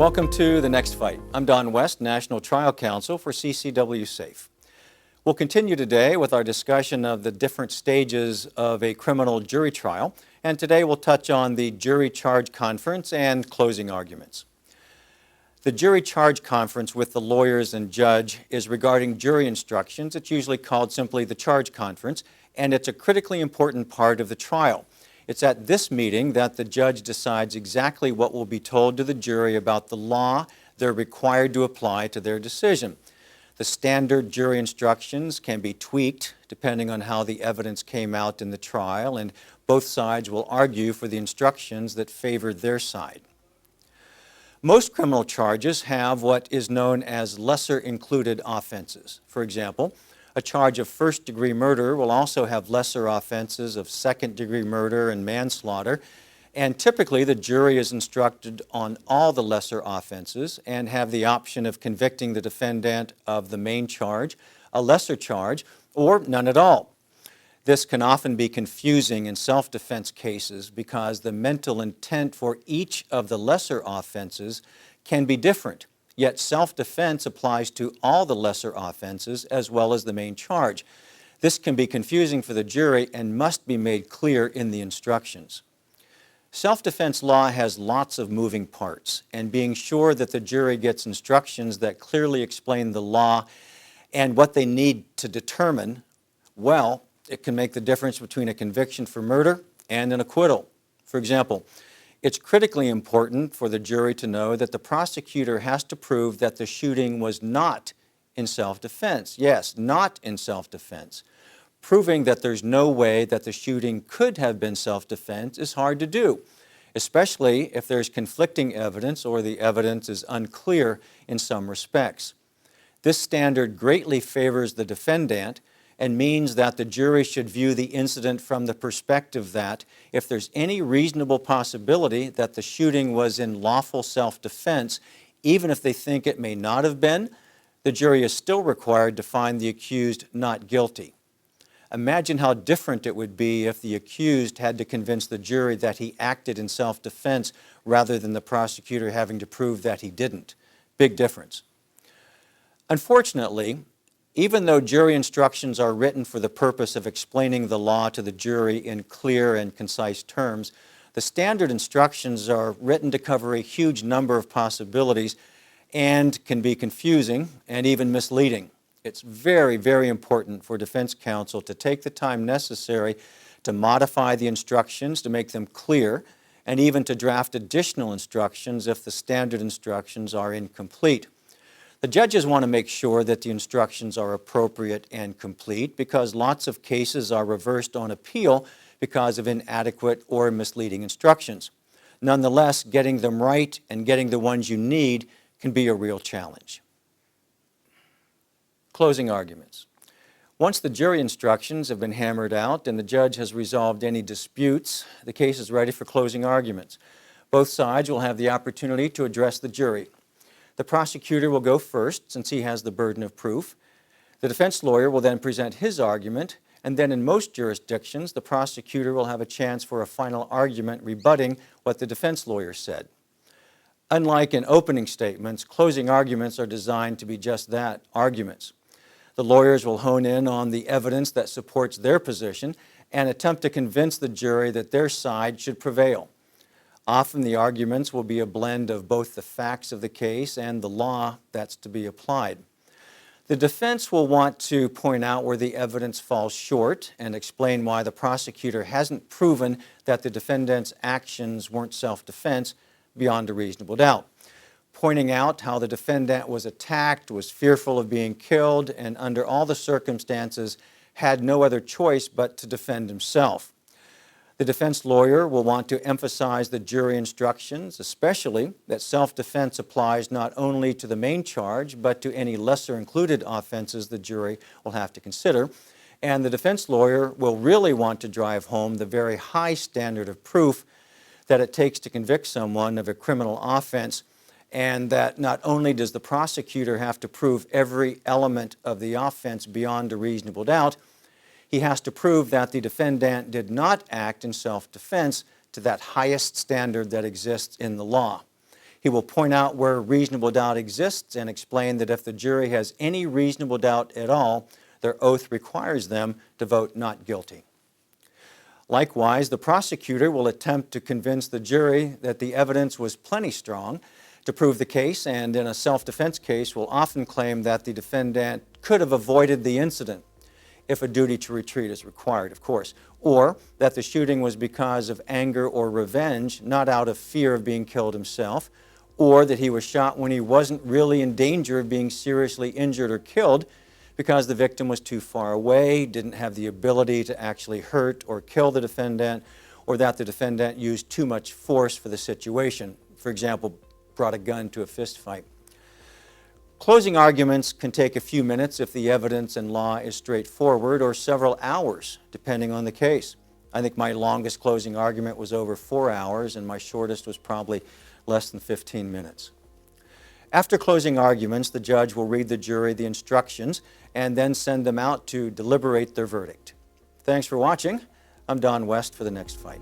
Welcome to The Next Fight. I'm Don West, National Trial Counsel for CCW SAFE. We'll continue today with our discussion of the different stages of a criminal jury trial, and today we'll touch on the jury charge conference and closing arguments. The jury charge conference with the lawyers and judge is regarding jury instructions. It's usually called simply the charge conference, and it's a critically important part of the trial. It's at this meeting that the judge decides exactly what will be told to the jury about the law they're required to apply to their decision. The standard jury instructions can be tweaked depending on how the evidence came out in the trial, and both sides will argue for the instructions that favor their side. Most criminal charges have what is known as lesser included offenses. For example, a charge of first-degree murder will also have lesser offenses of second-degree murder and manslaughter, and typically the jury is instructed on all the lesser offenses and have the option of convicting the defendant of the main charge, a lesser charge, or none at all. This can often be confusing in self-defense cases because the mental intent for each of the lesser offenses can be different. Yet self-defense applies to all the lesser offenses as well as the main charge. This can be confusing for the jury and must be made clear in the instructions. Self-defense law has lots of moving parts, and being sure that the jury gets instructions that clearly explain the law and what they need to determine, well, it can make the difference between a conviction for murder and an acquittal. For example, it's critically important for the jury to know that the prosecutor has to prove that the shooting was not in self-defense. Yes, not in self-defense. Proving that there's no way that the shooting could have been self-defense is hard to do, especially if there's conflicting evidence or the evidence is unclear in some respects. This standard greatly favors the defendant and means that the jury should view the incident from the perspective that if there's any reasonable possibility that the shooting was in lawful self-defense, even if they think it may not have been, the jury is still required to find the accused not guilty. Imagine how different it would be if the accused had to convince the jury that he acted in self-defense rather than the prosecutor having to prove that he didn't. Big difference. Unfortunately, even though jury instructions are written for the purpose of explaining the law to the jury in clear and concise terms, the standard instructions are written to cover a huge number of possibilities and can be confusing and even misleading. It's very, very important for defense counsel to take the time necessary to modify the instructions to make them clear and even to draft additional instructions if the standard instructions are incomplete. The judges want to make sure that the instructions are appropriate and complete because lots of cases are reversed on appeal because of inadequate or misleading instructions. Nonetheless, getting them right and getting the ones you need can be a real challenge. Closing arguments. Once the jury instructions have been hammered out and the judge has resolved any disputes, the case is ready for closing arguments. Both sides will have the opportunity to address the jury. The prosecutor will go first since he has the burden of proof. The defense lawyer will then present his argument, and then in most jurisdictions, the prosecutor will have a chance for a final argument rebutting what the defense lawyer said. Unlike in opening statements, closing arguments are designed to be just that, arguments. The lawyers will hone in on the evidence that supports their position and attempt to convince the jury that their side should prevail. Often the arguments will be a blend of both the facts of the case and the law that's to be applied. The defense will want to point out where the evidence falls short and explain why the prosecutor hasn't proven that the defendant's actions weren't self-defense beyond a reasonable doubt. Pointing out how the defendant was attacked, was fearful of being killed, and under all the circumstances had no other choice but to defend himself. The defense lawyer will want to emphasize the jury instructions, especially that self-defense applies not only to the main charge, but to any lesser included offenses the jury will have to consider. And the defense lawyer will really want to drive home the very high standard of proof that it takes to convict someone of a criminal offense, and that not only does the prosecutor have to prove every element of the offense beyond a reasonable doubt, he has to prove that the defendant did not act in self-defense to that highest standard that exists in the law. He will point out where reasonable doubt exists and explain that if the jury has any reasonable doubt at all, their oath requires them to vote not guilty. Likewise, the prosecutor will attempt to convince the jury that the evidence was plenty strong to prove the case, and in a self-defense case will often claim that the defendant could have avoided the incident if a duty to retreat is required, of course, or that the shooting was because of anger or revenge, not out of fear of being killed himself, or that he was shot when he wasn't really in danger of being seriously injured or killed because the victim was too far away, didn't have the ability to actually hurt or kill the defendant, or that the defendant used too much force for the situation. For example, brought a gun to a fist fight. Closing arguments can take a few minutes if the evidence and law is straightforward, or several hours, depending on the case. I think my longest closing argument was over 4 hours, and my shortest was probably less than 15 minutes. After closing arguments, the judge will read the jury the instructions and then send them out to deliberate their verdict. Thanks for watching. I'm Don West for The Next Fight.